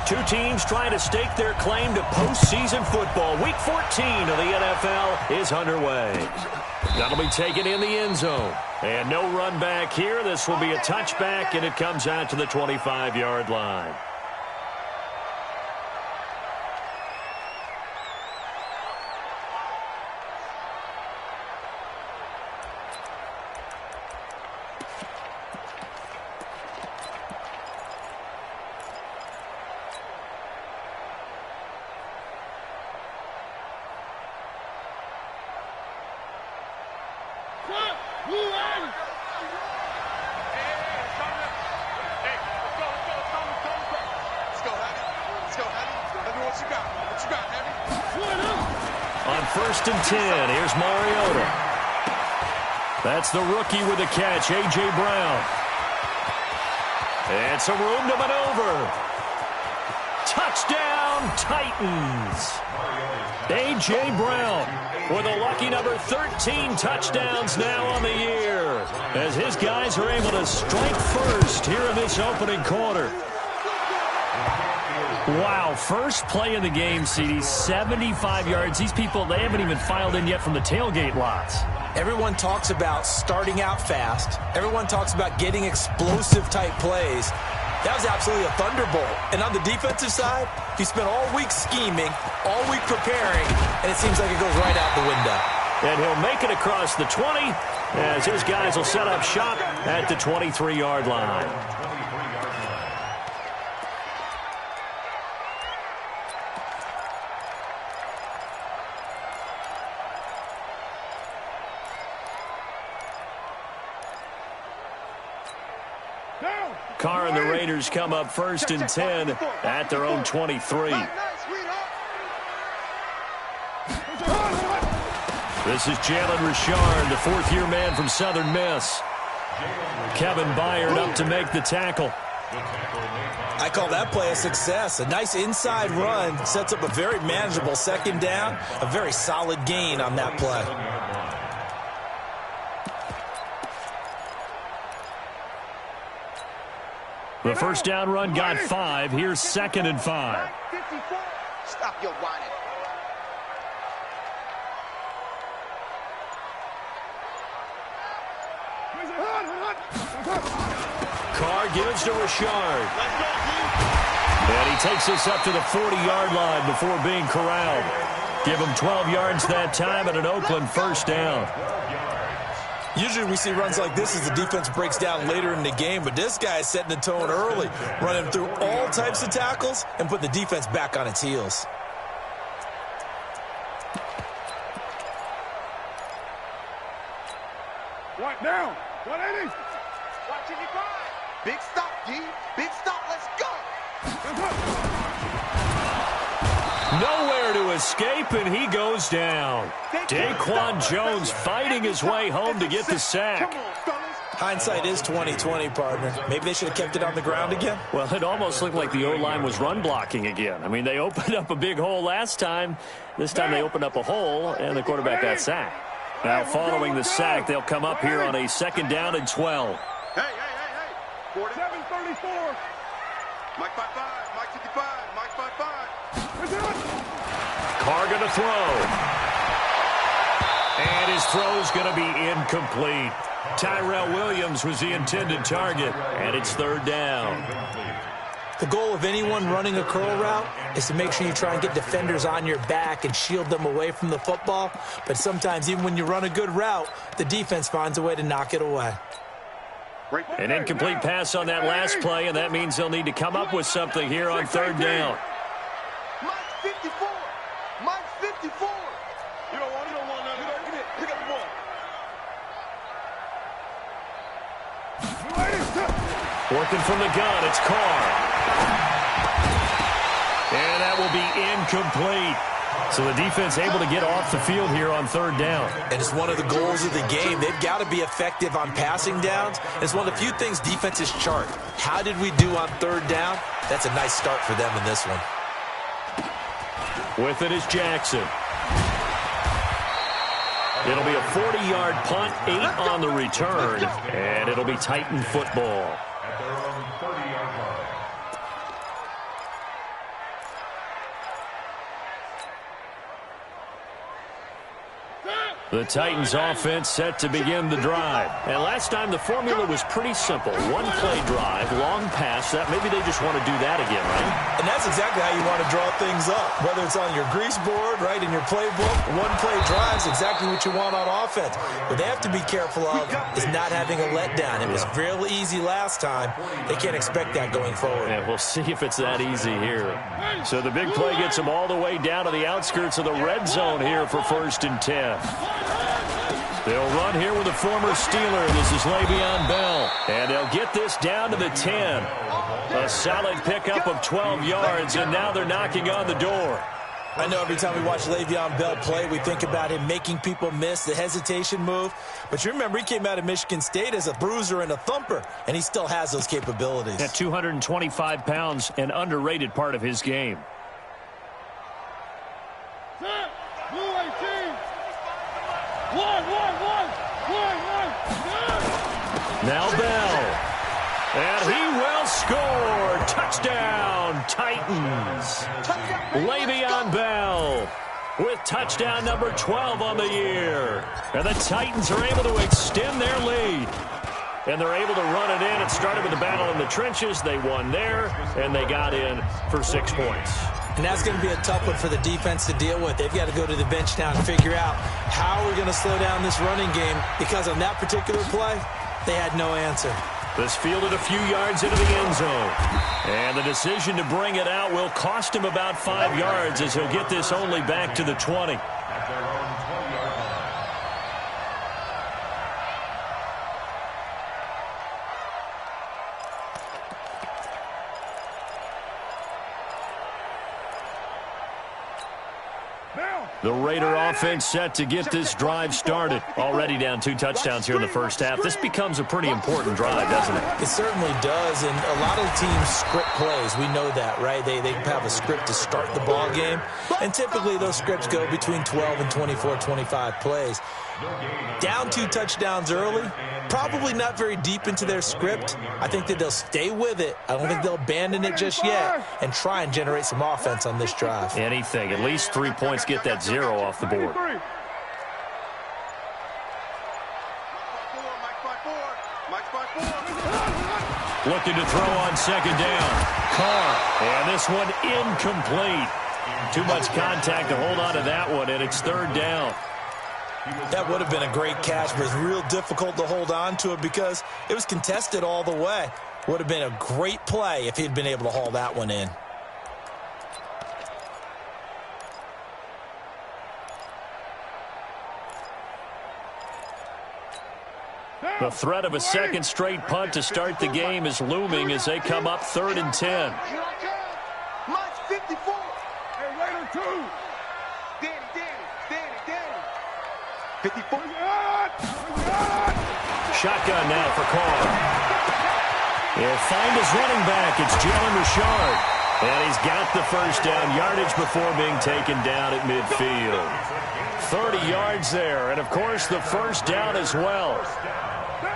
Two teams trying to stake their claim to postseason football. Week 14 of the NFL is underway. That'll be taken in the end zone. And no run back here. This will be a touchback, and it comes out to the 25-yard line. On 1st and 10, here's Mariota. That's the rookie with the catch, A.J. Brown. And some room to maneuver. Touchdown, Titans. A.J. Brown with a lucky number 13 touchdowns now on the year, as his guys are able to strike first here in this opening quarter. Wow, first play of the game, CD, 75 yards. These people, they haven't even filed in yet from the tailgate lots. Everyone talks about starting out fast. Everyone talks about getting explosive-type plays. That was absolutely a thunderbolt. And on the defensive side, he spent all week scheming, all week preparing, and it seems like it goes right out the window. And he'll make it across the 20 as his guys will set up shop at the 23-yard line. Carr and the Raiders come up 1st and 10 at their own 23. This is Jalen Richard, the fourth-year man from Southern Miss. Kevin Byard up to make the tackle. I call that play a success. A nice inside run sets up a very manageable second down. A very solid gain on that play. The first down run got 5. Here's 2nd and 5. Stop your whining. Carr gives to Richard. And he takes us up to the 40-yard line before being corralled. Give him 12 yards that time and an Oakland first down. Usually we see runs like this as the defense breaks down later in the game, but this guy is setting the tone early, running through all types of tackles and put the defense back on its heels. What now? 180. Watch it, you cry. Big stop, G. Big stop. Let's go. Nowhere to escape, and he goes down. Daquan Jones fighting his way home to get the sack. Hindsight is 20/20, partner. Maybe they should have kept it on the ground again. Well, it almost looked like the O-line was run blocking again. I mean, they opened up a big hole last time. This time they opened up a hole, and the quarterback got sacked. Now, following the sack, they'll come up here on a 2nd down and 12. Hey. 734. Mike 55. Mike 55. Mike 55. Carr going to throw. And his throw's going to be incomplete. Tyrell Williams was the intended target, and it's 3rd down. The goal of anyone running a curl route is to make sure you try and get defenders on your back and shield them away from the football. But sometimes even when you run a good route, the defense finds a way to knock it away. An incomplete pass on that last play, and that means they'll need to come up with something here on 3rd down. Mike 54. Mike 54. You don't want nothing. Get it. Pick up the ball. Working from the gun, it's Carr. And that will be incomplete. So the defense able to get off the field here on 3rd down. And it's one of the goals of the game. They've got to be effective on passing downs. It's one of the few things defenses chart. How did we do on 3rd down? That's a nice start for them in this one. With it is Jackson. It'll be a 40-yard punt, 8 on the return, and it'll be Titan football. The Titans offense set to begin the drive. And last time the formula was pretty simple. One play drive, long pass. That maybe they just want to do that again, right? And that's exactly how you want to draw things up. Whether it's on your grease board, right, in your playbook, one play drive is exactly what you want on offense. What they have to be careful of is not having a letdown. It was real easy last time. They can't expect that going forward. Yeah, we'll see if it's that easy here. So the big play gets them all the way down to the outskirts of the red zone here for 1st and 10. They'll run here with a former Steeler. This is Le'Veon Bell. And they'll get this down to the 10. A solid pickup of 12 yards, and now they're knocking on the door. I know every time we watch Le'Veon Bell play, we think about him making people miss, the hesitation move. But you remember, he came out of Michigan State as a bruiser and a thumper, and he still has those capabilities. At 225 pounds, an underrated part of his game. Now Bell. And he will score. Touchdown, Titans. Le'Veon Bell with touchdown number 12 on the year. And the Titans are able to extend their lead. And they're able to run it in. It started with a battle in the trenches. They won there, and they got in for 6 points. And that's going to be a tough one for the defense to deal with. They've got to go to the bench now and figure out how we're going to slow down this running game, because on that particular play, they had no answer. This fielded a few yards into the end zone. And the decision to bring it out will cost him about 5 yards, as he'll get this only back to the 20. The Raider offense set to get this drive started. Already down 2 touchdowns here in the first half. This becomes a pretty important drive, doesn't it? It certainly does, and a lot of teams script plays. We know that, right? They have a script to start the ball game, and typically those scripts go between 12 and 24, 25 plays. Down 2 touchdowns early, probably not very deep into their script. I think that they'll stay with it. I don't think they'll abandon it just yet and try and generate some offense on this drive. Anything. At least 3 points, get that 0 off the board. Looking to throw on 2nd down. Carr. And this one incomplete. Too much contact to hold on to that one, and it's 3rd down. That would have been a great catch, but it's real difficult to hold on to it because it was contested all the way. Would have been a great play if he'd been able to haul that one in. The threat of a second straight punt to start the game is looming as they come up 3rd and 10. March 54. Hey, Raider 2. Danny. 54. Shotgun now for Carr. He'll find his running back. It's Jalen Richard. And he's got the first down yardage before being taken down at midfield. 30 yards there. And, of course, the first down as well.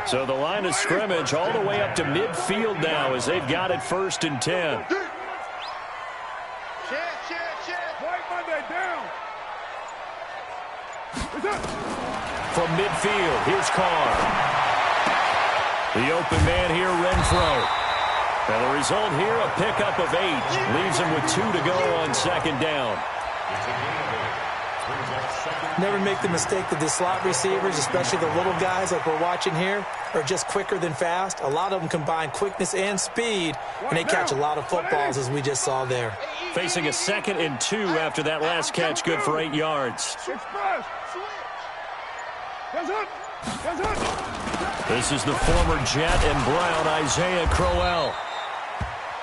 So the line of scrimmage all the way up to midfield now as they've got it 1st and 10. White Monday down. From midfield, here's Carr. The open man here, Renfro. And the result here, a pickup of 8. Leaves him with 2 to go on 2nd down. Never make the mistake that the slot receivers, especially the little guys like we're watching here, are just quicker than fast. A lot of them combine quickness and speed, and they catch a lot of footballs, as we just saw there. Facing a 2nd and 2 after that last catch, good for 8 yards. This is the former Jet and Brown, Isaiah Crowell.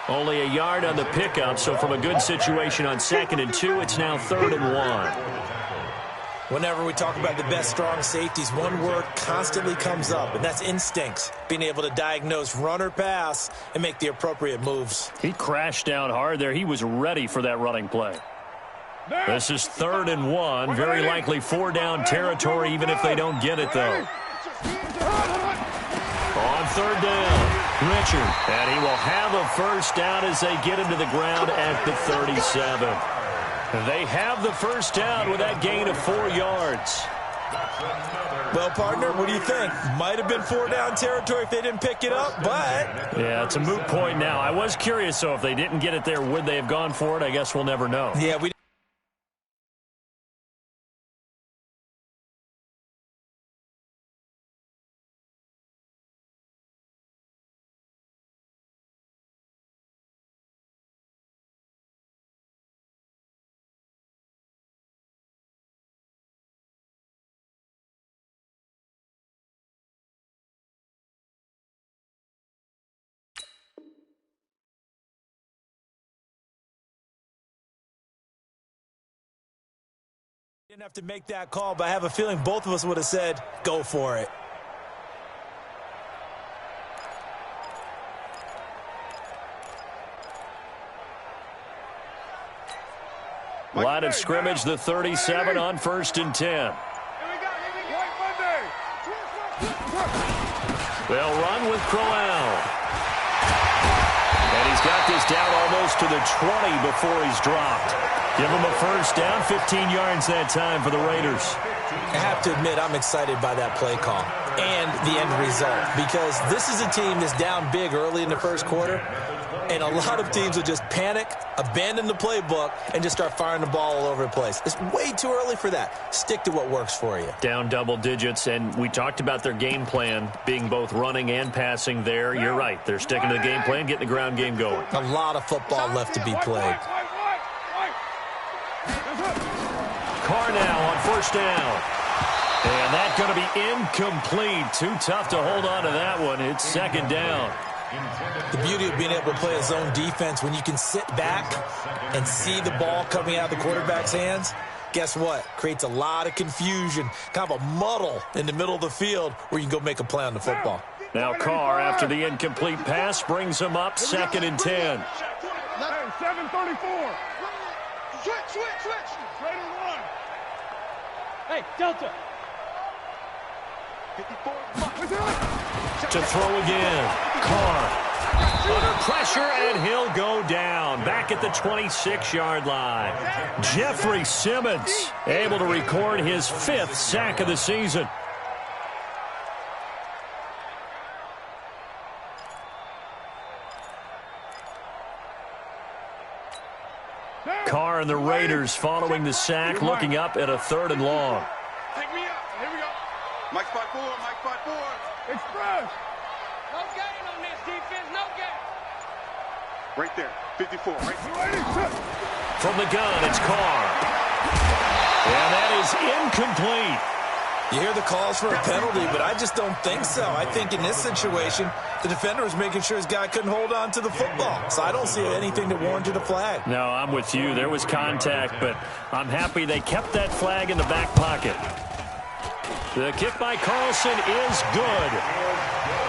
Only a yard on the pickup, so from a good situation on 2nd and 2, it's now 3rd and 1. Whenever we talk about the best strong safeties, one word constantly comes up, and that's instincts. Being able to diagnose run or pass and make the appropriate moves. He crashed down hard there. He was ready for that running play. This is 3rd and 1. Very likely 4-down territory, even if they don't get it, though. On 3rd down, Richard. And he will have a first down as they get him to the ground at the 37. They have the first down with that gain of 4 yards. Well, partner, what do you think? Might have been 4-down territory if they didn't pick it up, but... Yeah, it's a moot point now. I was curious, so if they didn't get it there, would they have gone for it? I guess we'll never know. Yeah, we... Didn't have to make that call, but I have a feeling both of us would have said, go for it. Line of scrimmage, the 37 on 1st and 10. They'll run with Crowell. And he's got this down almost to the 20 before he's dropped. Give him a first down, 15 yards that time for the Raiders. I have to admit, I'm excited by that play call and the end result, because this is a team that's down big early in the first quarter, and a lot of teams will just panic, abandon the playbook, and just start firing the ball all over the place. It's way too early for that. Stick to what works for you. Down double digits, and we talked about their game plan being both running and passing there. You're right. They're sticking to the game plan, getting the ground game going. A lot of football left to be played. Carr now on 1st down. And that's going to be incomplete. Too tough to hold on to that one. It's 2nd down. The beauty of being able to play a zone defense, when you can sit back and see the ball coming out of the quarterback's hands, guess what? Creates a lot of confusion, kind of a muddle in the middle of the field where you can go make a play on the football. Now Carr, after the incomplete pass, brings him up 2nd and 10. 7:34. Switch. Straight and run. Hey, Delta. 54. To throw again. Carr under pressure, and he'll go down. Back at the 26-yard line. Jeffrey Simmons able to record his 5th sack of the season. Carr and the Raiders following the sack, looking up at a 3rd and long. Take me up. Here we go. Mike spot 4. Express. No gain on this defense. No gain. Right there. 54. Right there. From the gun, it's Carr. And that is incomplete. You hear the calls for a penalty, but I just don't think so. I think in this situation, the defender was making sure his guy couldn't hold on to the football. So I don't see anything that warranted a flag. No, I'm with you. There was contact, but I'm happy they kept that flag in the back pocket. The kick by Carlson is good.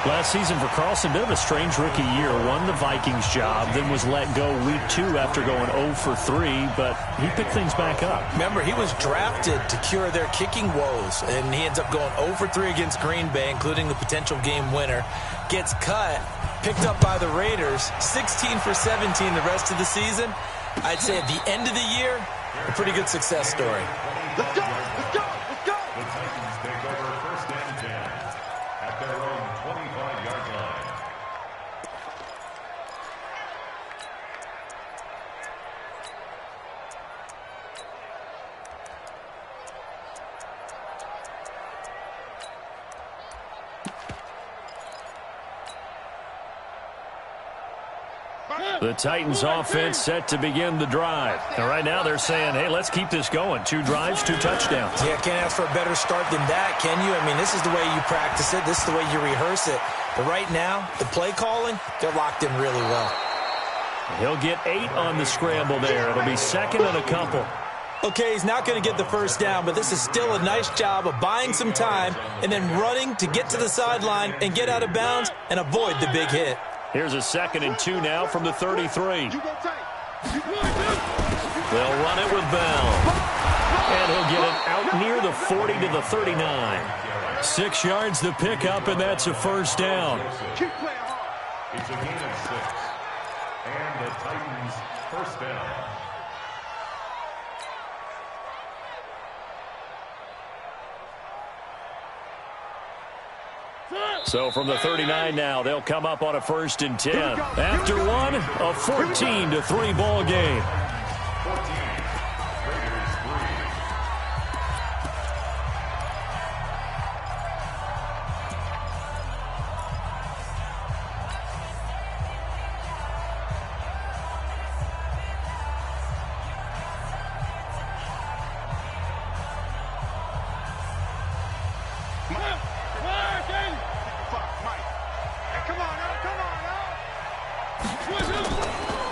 Last season for Carlson, bit of a strange rookie year. Won the Vikings job, then was let go week 2 after going 0 for 3, but he picked things back up. Remember, he was drafted to cure their kicking woes, and he ends up going 0 for 3 against Green Bay, including the potential game winner. Gets cut, picked up by the Raiders, 16 for 17 the rest of the season. I'd say at the end of the year, a pretty good success story. Let's go. The Titans take over 1st and 10 at their own 25-yard line. The Titans offense set to begin the drive. And right now they're saying, hey, let's keep this going. 2 drives, 2 touchdowns. Yeah, can't ask for a better start than that, can you? I mean, this is the way you practice it. This is the way you rehearse it. But right now, the play calling, they're locked in really well. He'll get 8 on the scramble there. It'll be 2nd and a couple. Okay, he's not going to get the first down, but this is still a nice job of buying some time and then running to get to the sideline and get out of bounds and avoid the big hit. Here's a 2nd and 2 now from the 33. They'll run it with Bell. And he'll get it out near the 40 to the 39. 6 yards the pickup, and that's a first down. Keep playing hard. It's a gain of 6. And the Titans first down. So from the 39 now, they'll come up on a 1st and 10. After one, a 14-3 ball game. 14. Raiders 3.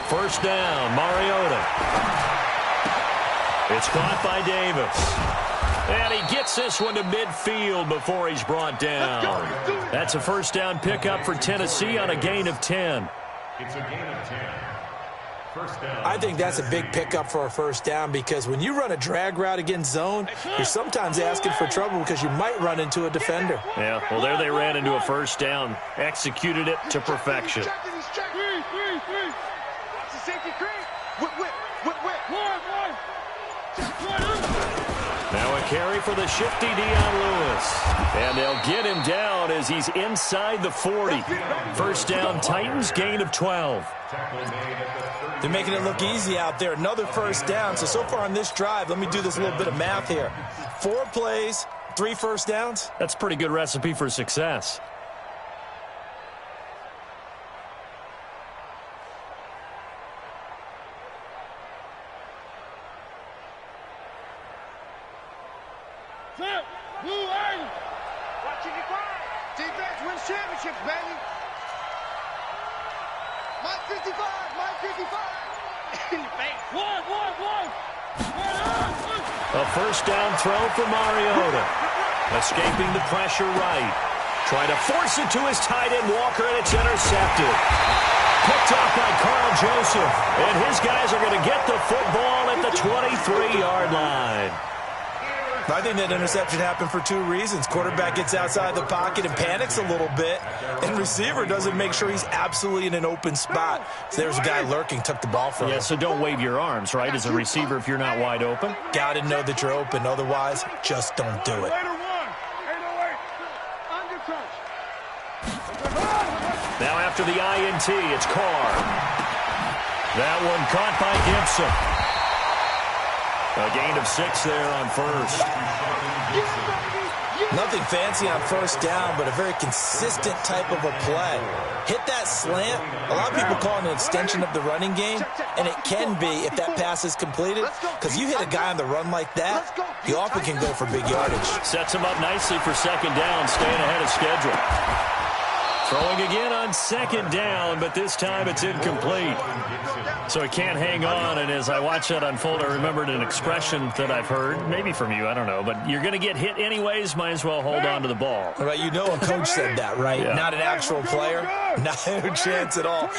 First down, Mariota. It's caught by Davis. And he gets this one to midfield before he's brought down. That's a first down pickup for Tennessee on a gain of 10. It's a gain of 10. First down. I think that's a big pickup for a first down because when you run a drag route against zone, you're sometimes asking for trouble because you might run into a defender. Yeah, well, there they ran into a first down. Executed it to perfection. Now a carry for the shifty Dion Lewis. And they'll get him down as he's inside the 40. First down, Titans, gain of 12. They're making it look easy out there. Another first down. So far on this drive, let me do this little bit of math here. 4 plays, 3 first downs. That's a pretty good recipe for success. Defense wins championships, baby. Mike 55, Mike 55. In your face. One. A first down throw for Mariota. Escaping the pressure right. Trying to force it to his tight end Walker, and it's intercepted. Picked off by Carl Joseph. And his guys are going to get the football at the 23-yard line. I think that interception happened for 2 reasons. Quarterback gets outside the pocket and panics a little bit, and receiver doesn't make sure he's absolutely in an open spot. So there's a guy lurking, took the ball from him. Yeah, so don't wave your arms, right, as a receiver if you're not wide open. Got to know that you're open. Otherwise, just don't do it. Now after the INT, it's Carr. That one caught by Gibson. A gain of 6 there on first. Nothing fancy on first down, but a very consistent type of a play. Hit that slant. A lot of people call it an extension of the running game, and it can be if that pass is completed, because you hit a guy on the run like that, he often can go for big yardage. Sets him up nicely for second down, staying ahead of schedule. Throwing again on second down, but this time it's incomplete. So he can't hang on, and as I watch that unfold, I remembered an expression that I've heard, maybe from you, I don't know, but you're going to get hit anyways, might as well hold on to the ball. Right, you know a coach said that, right? Yeah. Not an actual player. Not a chance at all.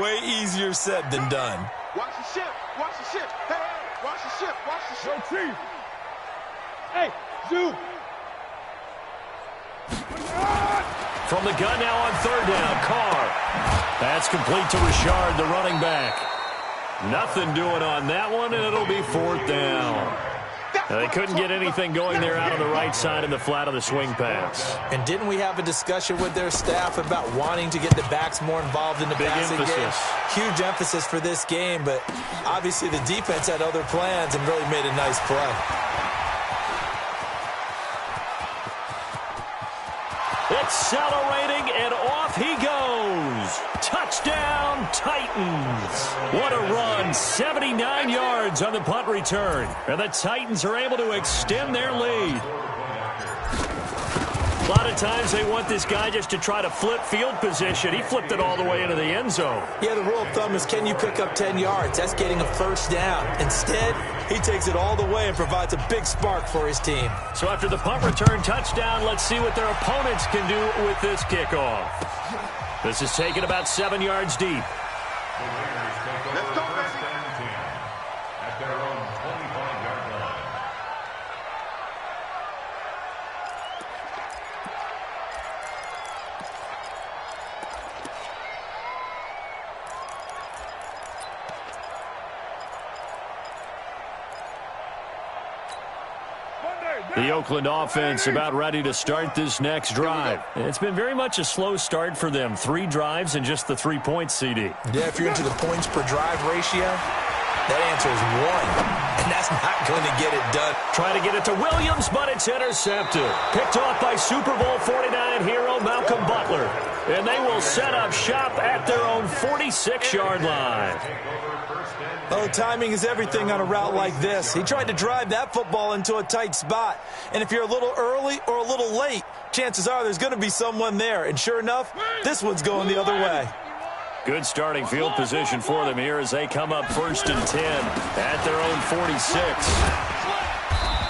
Way easier said than done. Watch the ship. Watch the ship. Hey, watch the ship. Watch the ship. Yo, Chief. Hey, Zoo. From the gun now on third down, Carr. That's complete to Richard, the running back. Nothing doing on that one, and it'll be fourth down. Now, they couldn't get anything going there out on the right side in the flat of the swing pass. And didn't we have a discussion with their staff about wanting to get the backs more involved in the passing game? Huge emphasis for this game, but obviously the defense had other plans and really made a nice play. Accelerating, and off he goes. Touchdown, Titans. What a run. 79 yards on the punt return. And the Titans are able to extend their lead. A lot of times they want this guy just to try to flip field position. He flipped it all the way into the end zone. Yeah, the rule of thumb is, can you pick up 10 yards? That's getting a first down. Instead, he takes it all the way and provides a big spark for his team. So after the punt return touchdown, let's see what their opponents can do with this kickoff. This is taken about 7 yards deep. Let's go, first and 10 at their own 25-yard line. Monday, The Oakland offense about ready to start this next drive. It's been very much a slow start for them. 3 drives and just the 3 points, CD. Yeah, if you're into the points per drive ratio, that answer is 1. And that's not going to get it done. Trying to get it to Williams, but it's intercepted. Picked off by Super Bowl 49 hero Malcolm Butler. And they will set up shop at their own 46-yard line. Oh, timing is everything on a route like this. He tried to drive that football into a tight spot. And if you're a little early or a little late, chances are there's going to be someone there. And sure enough, this one's going the other way. Good starting field position for them here as they come up 1st and 10 at their own 46.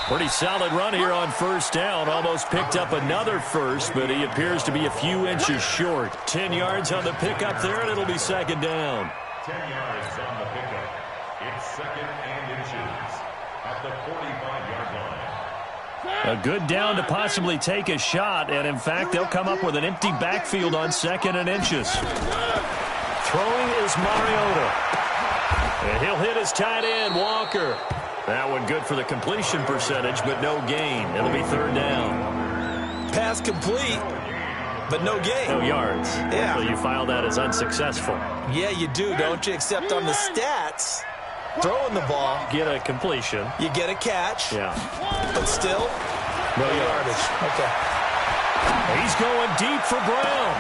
Pretty solid run here on 1st down. Almost picked up another first, but he appears to be a few inches short. 10 yards on the pickup there, and it'll be 2nd down. 10 yards on the pickup. It's 2nd and inches at the 45-yard line. A good down to possibly take a shot, and in fact, they'll come up with an empty backfield on 2nd and inches. Throwing is Mariota. And he'll hit his tight end, Walker. That one good for the completion percentage, but no gain. It'll be 3rd down. Pass complete, but no gain. No yards. Yeah. So you file that as unsuccessful. Yeah, you do, don't you? Except on the stats, throwing the ball, Get a completion. you get a catch. Yeah. But still, no yardage. Okay. He's going deep for Brown.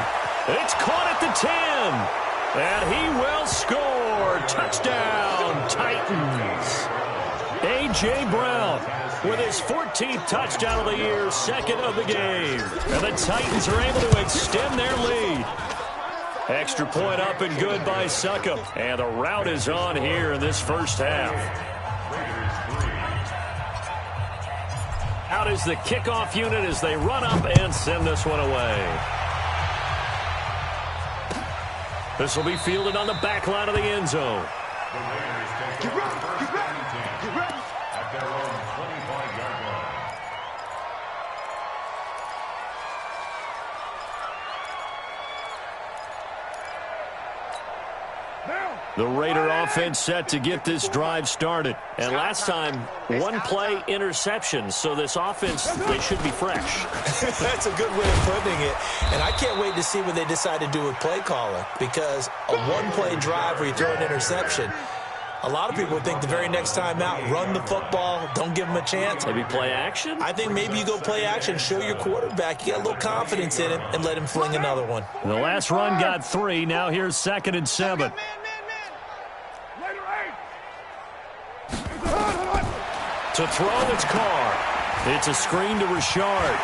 It's caught at the 10. And he will score. Touchdown, Titans. A.J. Brown with his 14th touchdown of the year, 2nd of the game. And the Titans are able to extend their lead. Extra point up and good by Succop. And the route is on here in this first half. Out is the kickoff unit as they run up and send this one away. This will be fielded on the back line of the end zone. At their own 25-yard line. The Raider offense set to get this drive started. And last time, 1 play interception. So this offense, they should be fresh. That's a good way of putting it. And I can't wait to see what they decide to do with play calling. Because a 1-play drive where you throw an interception, a lot of people think the very next time out, run the football, don't give them a chance. Maybe play action? I think maybe you go play action, show your quarterback, you get a little confidence in him, and let him fling another one. The last run got 3. Now here's 2nd and 7. To throw, it's Carr. It's a screen to Richard.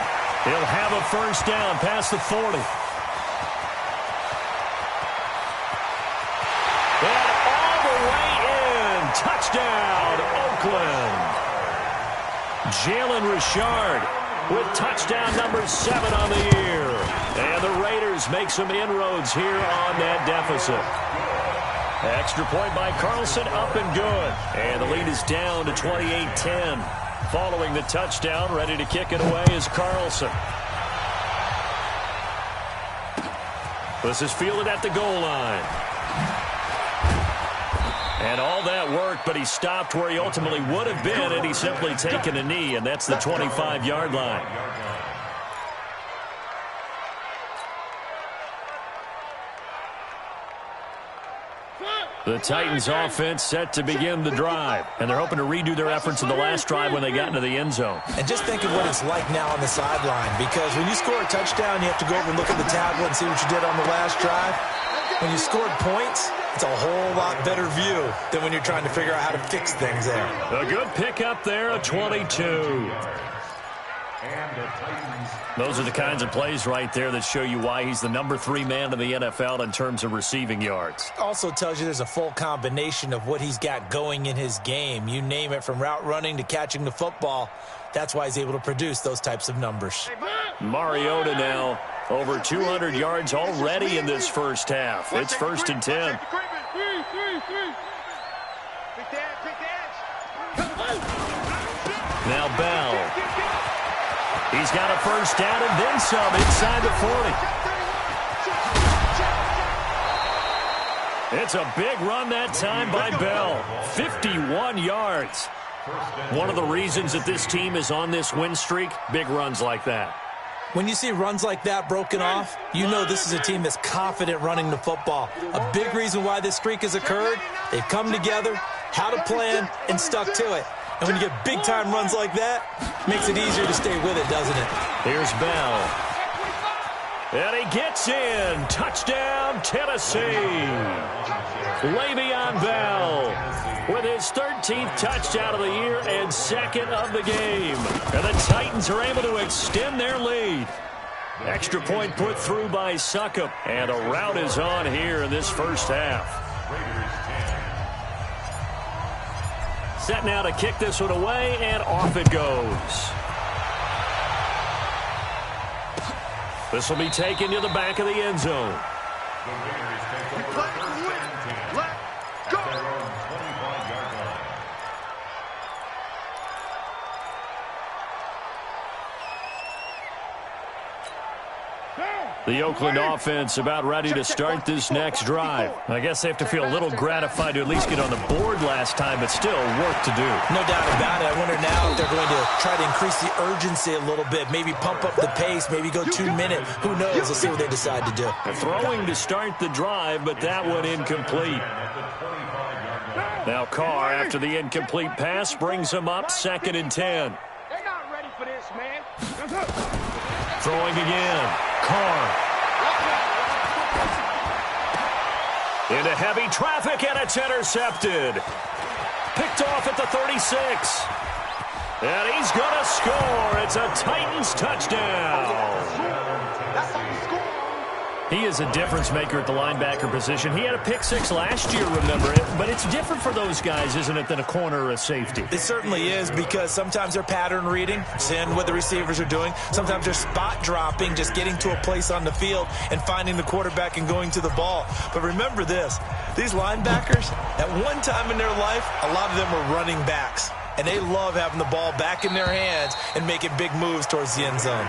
He'll have a 1st down past the 40. And all the way in. Touchdown, Oakland. Jalen Richard With touchdown number 7 on the year. And the Raiders make some inroads here on that deficit. Extra point by Carlson, up and good. And the lead is down to 28-10. Following the touchdown, ready to kick it away is Carlson. This is fielded at the goal line. And all that work, but he stopped where he ultimately would have been had he simply taken a knee, and that's the 25-yard line. The Titans offense set to begin the drive, and they're hoping to redo their efforts in the last drive when they got into the end zone. And just think of what it's like now on the sideline, because when you score a touchdown, you have to go over and look at the tablet and see what you did on the last drive. When you scored points, it's a whole lot better view than when you're trying to figure out how to fix things there. A good pickup there, a 22. Those are the kinds of plays right there that show you why he's the number 3 man in the NFL in terms of receiving yards. Also tells you there's a full combination of what he's got going in his game. You name it, from route running to catching the football. That's why he's able to produce those types of numbers. Mariota now over 200 yards already in this first half. It's 1st and 10. Now Bell. He's got a 1st down and then some inside the 40. It's a big run that time by Bell. 51 yards. One of the reasons that this team is on this win streak, big runs like that. When you see runs like that broken off, you know this is a team that's confident running the football. A big reason why this streak has occurred, they've come together, had a plan, and stuck to it. And when you get big-time runs like that, it makes it easier to stay with it, doesn't it? Here's Bell. And he gets in. Touchdown, Tennessee. Le'Veon Bell with his 13th touchdown of the year and second of the game. And the Titans are able to extend their lead. Extra point put through by Succop. And a rout is on here in this first half. Set now to kick this one away, and off it goes. This will be taken to the back of the end zone. The Oakland offense about ready to start this next drive. I guess they have to feel a little gratified to at least get on the board last time, but still work to do. No doubt about it. I wonder now if they're going to try to increase the urgency a little bit, maybe pump up the pace, maybe go 2 minutes. Who knows? Let's see what they decide to do. Throwing to start the drive, but that one incomplete. Now Carr, after the incomplete pass, brings him up 2nd and 10. They're not ready for this, man. Throwing again. Carr. Into heavy traffic, and it's intercepted. Picked off at the 36. And he's going to score. It's a Titans touchdown. That's how you score. He is a difference maker at the linebacker position. He had a pick 6 last year, remember it. But it's different for those guys, isn't it, than a corner or a safety? It certainly is, because sometimes they're pattern reading, seeing what the receivers are doing. Sometimes they're spot dropping, just getting to a place on the field and finding the quarterback and going to the ball. But remember this, these linebackers, at one time in their life, a lot of them were running backs. And they love having the ball back in their hands and making big moves towards the end zone.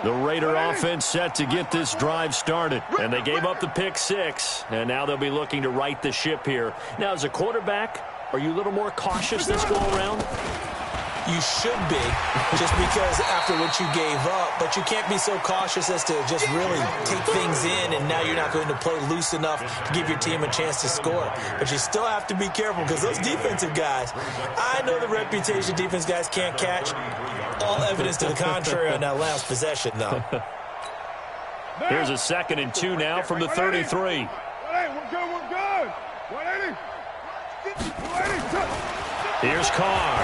The Raider offense set to get this drive started. And they gave up the pick 6. And now they'll be looking to right the ship here. Now, as a quarterback, are you a little more cautious this go around? You should be, just because after what you gave up. But you can't be so cautious as to just really take things in, and now you're not going to play loose enough to give your team a chance to score. But you still have to be careful, because those defensive guys, I know the reputation defense guys can't catch. All evidence to the contrary on that last possession, though. Here's a 2nd and 2 now from the 33. We're good. 180. Here's Carr.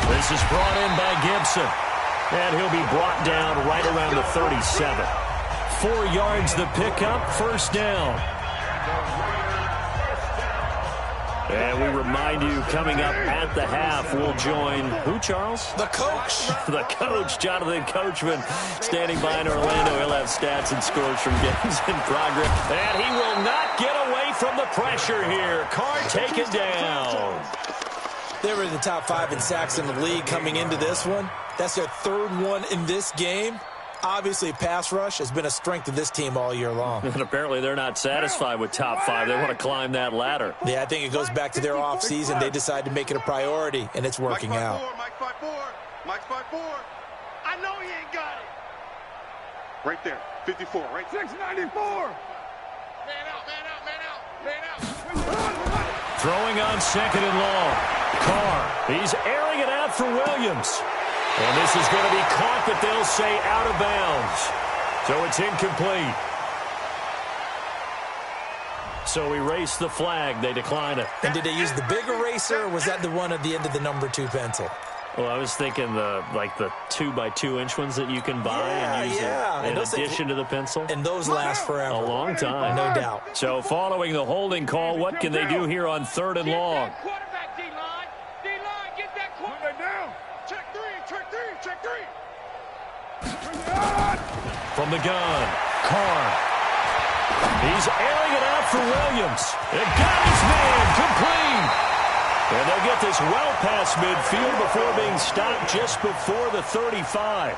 This is brought in by Gibson. And he'll be brought down right around the 37. 4 yards the pickup, first down. And we remind you, coming up at the half, we'll join who, Charles? The coach. The coach, Jonathan Coachman, standing by in Orlando. He'll have stats and scores from games in progress. And he will not get away from the pressure here. Carr taken down. They were in the top 5 in sacks in the league coming into this one. That's their 3rd one in this game. Obviously, pass rush has been a strength of this team all year long. And apparently they're not satisfied with top 5. They want to climb that ladder. Yeah, I think it goes back to their offseason. They decided to make it a priority, and it's working out. Mike 5-4. Mike 5-4. I know he ain't got it. Right there. 54, right? 694. Man out, man out, man out, man out. Throwing on 2nd and long. Carr, he's airing it out for Williams. And this is going to be caught, but they'll say out of bounds. So it's incomplete. So erase the flag. They decline it. And did they use the big eraser, or was that the one at the end of the number 2 pencil? Well, I was thinking the 2x2-inch ones that you can buy and use in addition to the pencil. And those last forever. A long time. No doubt. So following the holding call, what can they do here on 3rd and long? Quarterback, D-line. D-line, get that quarterback down. Check 3, check 3, check 3. From the gun, Carr. He's airing it out for Williams. It got his man complete. And they'll get the this well past midfield before being stopped just before the 35.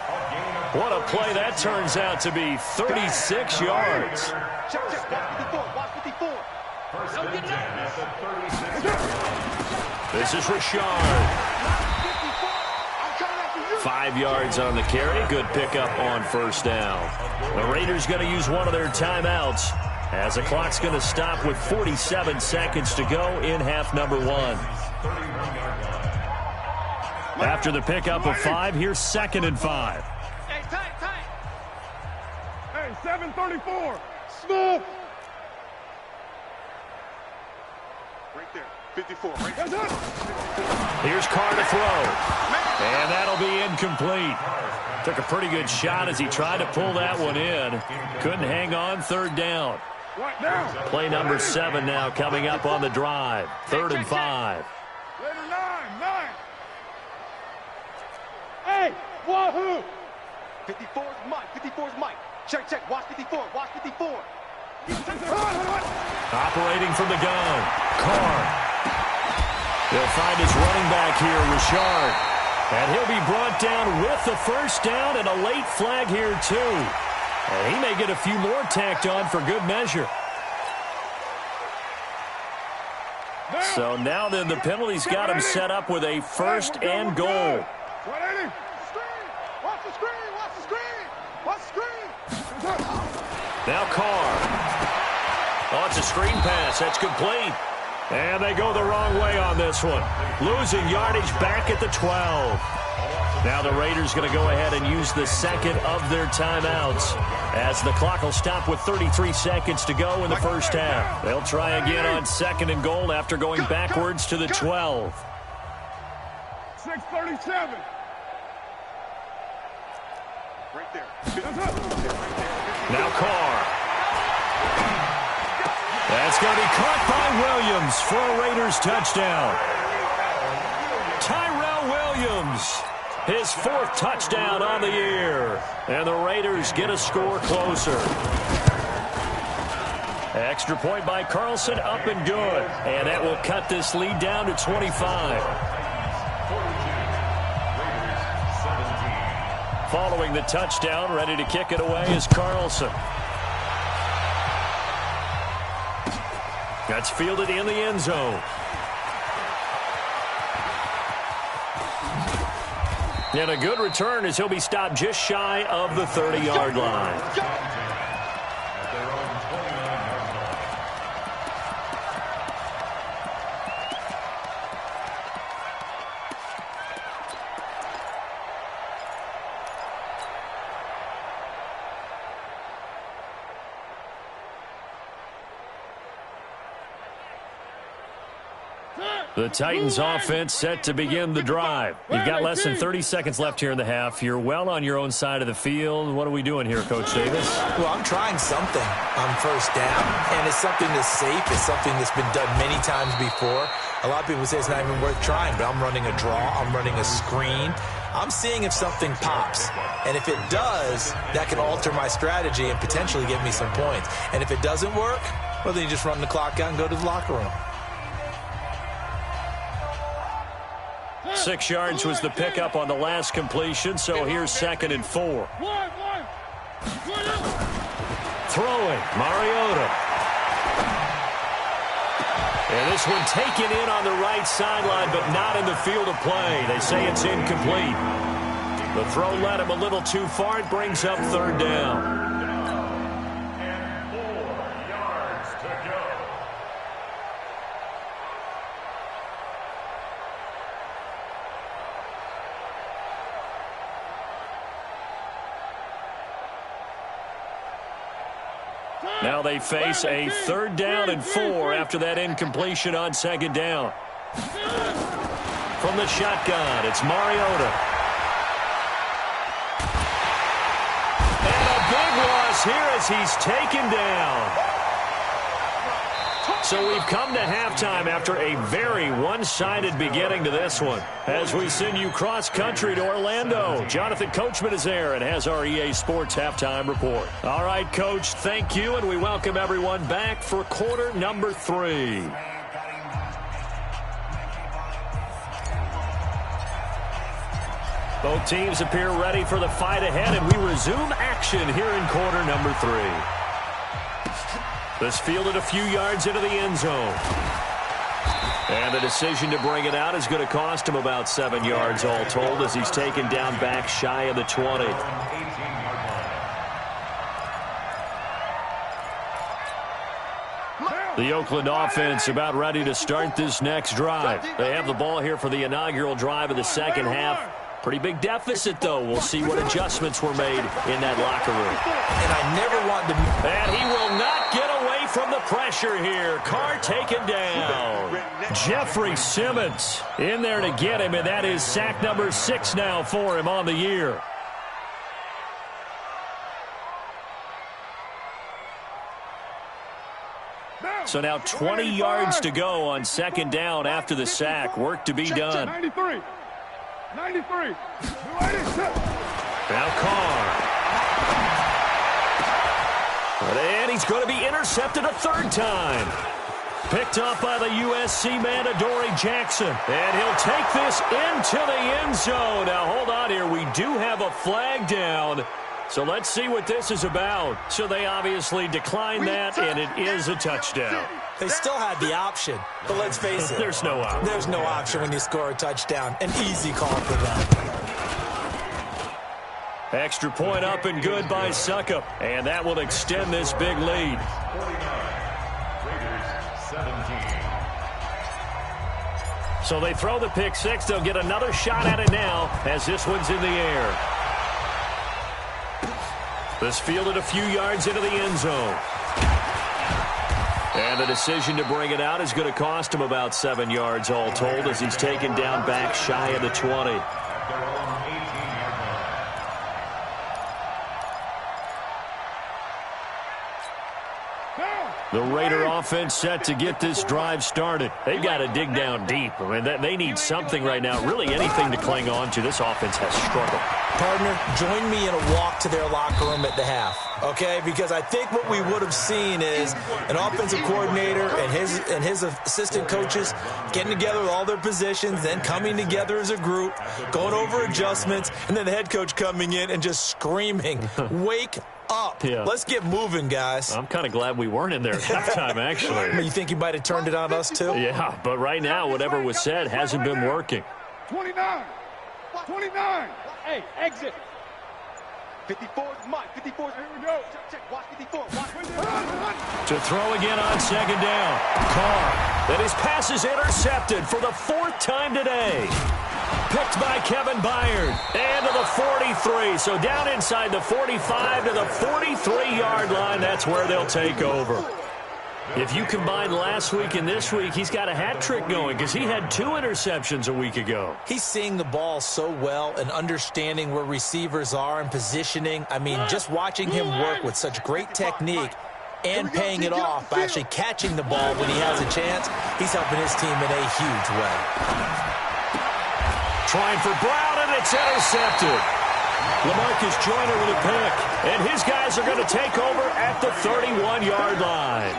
What a play that turns out to be, 36 yards. Check, watch 54. First and 10 at the 36. This is Richard. 5 yards on the carry. Good pickup on first down. The Raiders going to use one of their timeouts as the clock's going to stop with 47 seconds to go in half number 1. After the pickup of 5, here's 2nd and 5. Hey, tight. Hey, 734. Smooth. Right there. 54. Right there. Here's Carr to throw. And that'll be incomplete. Took a pretty good shot as he tried to pull that one in. Couldn't hang on, 3rd down. Play number 7 now coming up on the drive. 3rd and 5. Later 9. Hey, wahoo! 54's Mike. Check. Watch 54. Operating from the gun. Carr. They'll find his running back here, Richard. And he'll be brought down with the first down and a late flag here, too. And he may get a few more tacked on for good measure. So now then the penalty's got him set up with a 1st and goal. Watch the screen. Now Carr. Oh, it's a screen pass. That's complete. And they go the wrong way on this one. Losing yardage back at the 12. Now the Raiders going to go ahead and use the 2nd of their timeouts as the clock will stop with 33 seconds to go in the first half. They'll try again on 2nd and goal after going backwards to the 12. 637. Right there. Now Carr. That's going to be caught by Williams for a Raiders touchdown. Tyrell Williams, his 4th touchdown on the year. And the Raiders get a score closer. Extra point by Carlson, up and good. And that will cut this lead down to 25. Following the touchdown, ready to kick it away is Carlson. That's fielded in the end zone. And a good return as he'll be stopped just shy of the 30-yard line. The Titans offense set to begin the drive. You've got less than 30 seconds left here in the half. You're well on your own side of the field. What are we doing here, Coach Davis? Well, I'm trying something on first down, and it's something that's safe. It's something that's been done many times before. A lot of people say it's not even worth trying, but I'm running a draw. I'm running a screen. I'm seeing if something pops. And if it does, that can alter my strategy and potentially give me some points. And if it doesn't work, well, then you just run the clock out and go to the locker room. 6 yards was the pickup on the last completion, so here's 2nd and 4. Throwing, Mariota. And this one taken in on the right sideline, but not in the field of play. They say it's incomplete. The throw led him a little too far. It brings up 3rd down. And 4 yards to go. Now they face a 3rd down and 4 after that incompletion on 2nd down. From the shotgun, it's Mariota. And a big loss here as he's taken down. So we've come to halftime after a very one-sided beginning to this one. As we send you cross-country to Orlando, Jonathan Coachman is there and has our EA Sports halftime report. All right, Coach, thank you, and we welcome everyone back for quarter number 3. Both teams appear ready for the fight ahead, and we resume action here in quarter number 3. This fielded a few yards into the end zone. And the decision to bring it out is going to cost him about 7 yards all told as he's taken down back shy of the 20. The Oakland offense about ready to start this next drive. They have the ball here for the inaugural drive of the second half. Pretty big deficit, though. We'll see what adjustments were made in that locker room. And I never want to... And he will not get away from the pressure here. Carr taken down. Jeffrey Simmons in there to get him, and that is sack number 6 now for him on the year. So now 20 yards to go on second down after the sack. Work to be done. 93. 93. Now Carr. And he's going to be intercepted a third time. Picked up by the USC man, Adoree Jackson. And he'll take this into the end zone. Now hold on here. We do have a flag down. So let's see what this is about. So they obviously declined that, and it is a touchdown. They still had the option, but let's face it. There's no option. There's no option when you score a touchdown. An easy call for them. Extra point up and good by Succop. And that will extend this big lead. 17. So they throw the pick six. They'll get another shot at it now as this one's in the air. This fielded a few yards into the end zone. And the decision to bring it out is going to cost him about 7 yards all told as he's taken down back shy of the 20. The Raider offense set to get this drive started. They've got to dig down deep. I mean, they need something right now, really anything to cling on to. This offense has struggled. Partner, join me in a walk to their locker room at the half, okay? Because I think what we would have seen is an offensive coordinator and his assistant coaches getting together with all their positions, then coming together as a group, going over adjustments, and then the head coach coming in and just screaming, wake up. Yeah. Let's get moving, guys. I'm kind of glad we weren't in there at halftime, actually. You think he might have turned it on us, too? Yeah, but right now, whatever was said hasn't been working. 29. 29. Hey, exit. 54 is Mike. 54 is here we go. Check. Watch 54. Watch. To throw again on second down. Carr. That his pass is intercepted for the 4th time today. Picked by Kevin Byard. And to the 43. So down inside the 45 to the 43-yard line. That's where they'll take over. If you combine last week and this week, he's got a hat trick going because he had 2 interceptions a week ago. He's seeing the ball so well and understanding where receivers are and positioning. I mean, just watching him work with such great technique and paying it off by actually catching the ball when he has a chance, he's helping his team in a huge way. Trying for Brown, and it's intercepted. LaMarcus Joyner with a pick, and his guys are going to take over at the 31-yard line.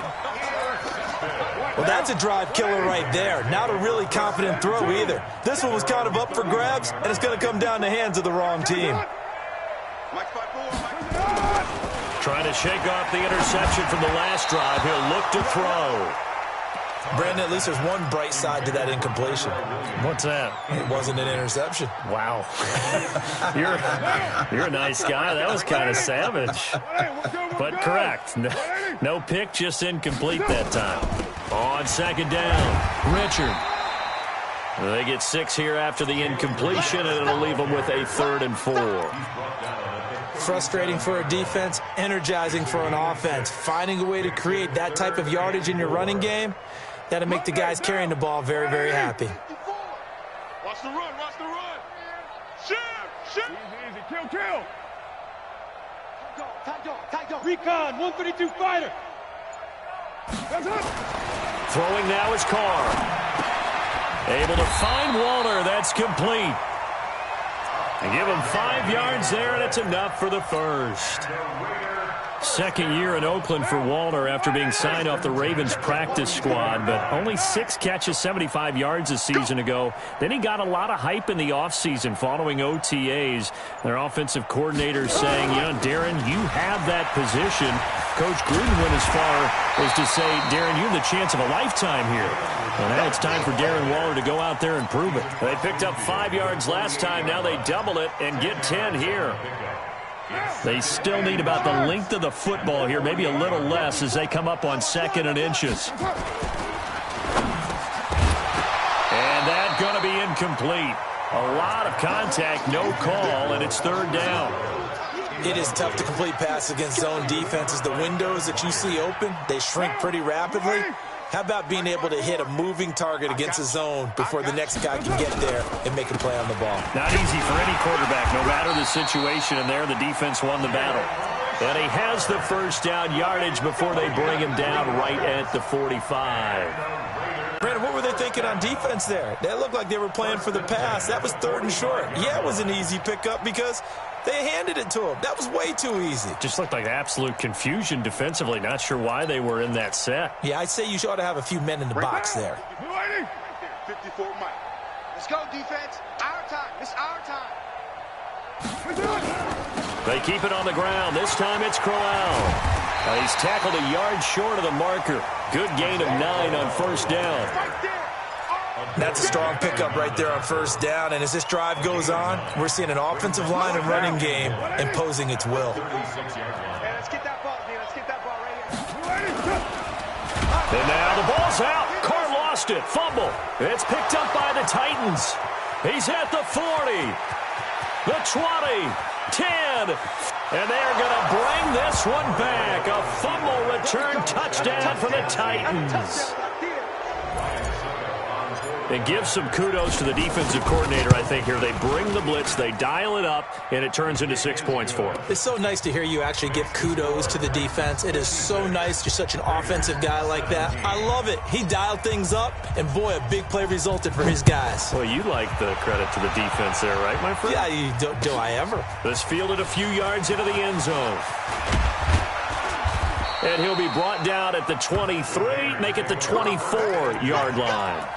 Well, that's a drive killer right there. Not a really confident throw either. This one was kind of up for grabs, and it's going to come down the hands of the wrong team. Trying to shake off the interception from the last drive. He'll look to throw. Brandon, at least there's one bright side to that incompletion. What's that? It wasn't an interception. Wow. You're a nice guy. That was kind of savage. But correct. No pick, just incomplete that time. On second down, Richard. They get 6 here after the incompletion, and it'll leave them with a 3rd and 4. Frustrating for a defense, energizing for an offense. Finding a way to create that type of yardage in your running game, that'll make the guys carrying the ball very, very happy. Watch the run. Watch the run. Shoot. Easy. Kill. Tight dog. Recon, 132 fighter. Throwing now is Carr. Able to find Walter. That's complete. And give him 5 yards there, and it's enough for the first. Second year in Oakland for Walter after being signed off the Ravens practice squad, but only 6 catches, 75 yards a season ago. Then he got a lot of hype in the offseason following OTAs. Their offensive coordinator saying, you know, Darren, you have that position. Coach Gruden went as far as to say, Darren, you have the chance of a lifetime here. And now it's time for Darren Waller to go out there and prove it. They picked up 5 yards last time. Now they double it and get 10 here. They still need about the length of the football here, maybe a little less as they come up on 2nd and inches. And that's going to be incomplete. A lot of contact, no call, and it's 3rd down. It is tough to complete passes against zone defenses. The windows that you see open, they shrink pretty rapidly. How about being able to hit a moving target against a zone before the next guy can get there and make a play on the ball? Not easy for any quarterback, no matter the situation, and there the defense won the battle. And he has the 1st down yardage before they bring him down right at the 45. Brandon, what were they thinking on defense there? They looked like they were playing for the pass. That was 3rd and short. Yeah, it was an easy pickup because they handed it to him. That was way too easy. Just looked like absolute confusion defensively. Not sure why they were in that set. Yeah, I'd say you ought to have a few men in the box there. 54 Mike. Let's go, defense. Our time. It's our time. They keep it on the ground. This time it's Crowell. He's tackled a yard short of the marker. Good gain of 9 on 1st down. That's a strong pickup right there on 1st down. And as this drive goes on, we're seeing an offensive line and running game imposing its will. Hey, let's get that ball, dude. Let's get that ball right here. And now the ball's out. Carr lost it. Fumble. It's picked up by the Titans. He's at the 40. The 20. 10. And they're going to bring this one back. A fumble return touchdown for the Titans. It gives some kudos to the defensive coordinator, I think, here. They bring the blitz, they dial it up, and it turns into 6 points for them. It's so nice to hear you actually give kudos to the defense. It is so nice. You're such an offensive guy like that. I love it. He dialed things up, and boy, a big play resulted for his guys. Well, you like the credit to the defense there, right, my friend? Yeah, do I ever? This fielded a few yards into the end zone. And he'll be brought down at the 23, make it the 24-yard line.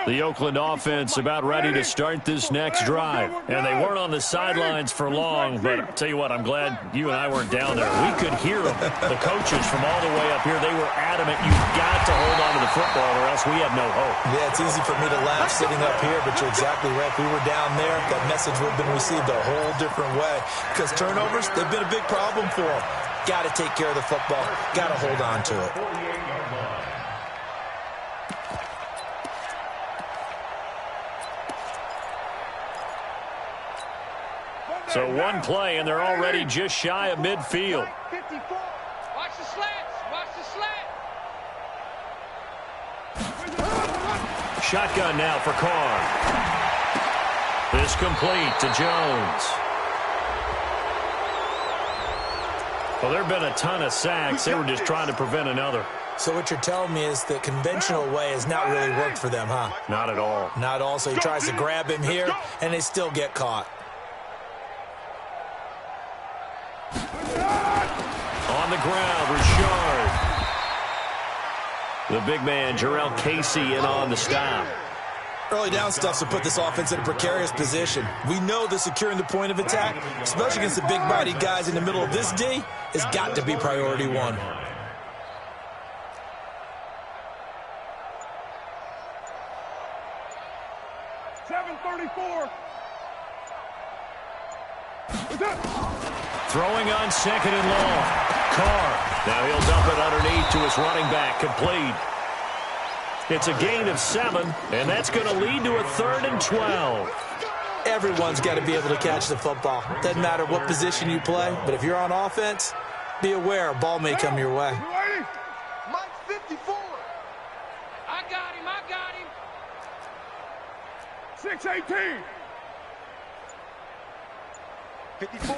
The Oakland offense about ready to start this next drive. And they weren't on the sidelines for long, but I'll tell you what, I'm glad you and I weren't down there. We could hear them. The coaches from all the way up here, they were adamant, you've got to hold on to the football or else we have no hope. Yeah, it's easy for me to laugh sitting up here, but you're exactly right. If we were down there, that message would have been received a whole different way. Because turnovers, they've been a big problem for them. Got to take care of the football. Got to hold on to it. So one play, and they're already just shy of midfield. 54. Watch the slants. Watch the slant. Shotgun now for Carr. This complete to Jones. Well, there have been a ton of sacks. They were just trying to prevent another. So what you're telling me is the conventional way has not really worked for them, huh? Not at all. Not at all. So he tries to grab him here, and they still get caught. On the ground, Richard. The big man, Jarrell Casey, in on the stop. Early down stuff to put this offense in a precarious position. We know that securing the point of attack, especially against the big-bodied guys in the middle of this D, has got to be priority one. Throwing on 2nd and long. Carr. Now he'll dump it underneath to his running back. Complete. It's a gain of 7, and that's going to lead to a 3rd and 12. Everyone's got to be able to catch the football. Doesn't matter what position you play, but if you're on offense, be aware a ball may come your way. Mike 54. I got him. 6-18. 54.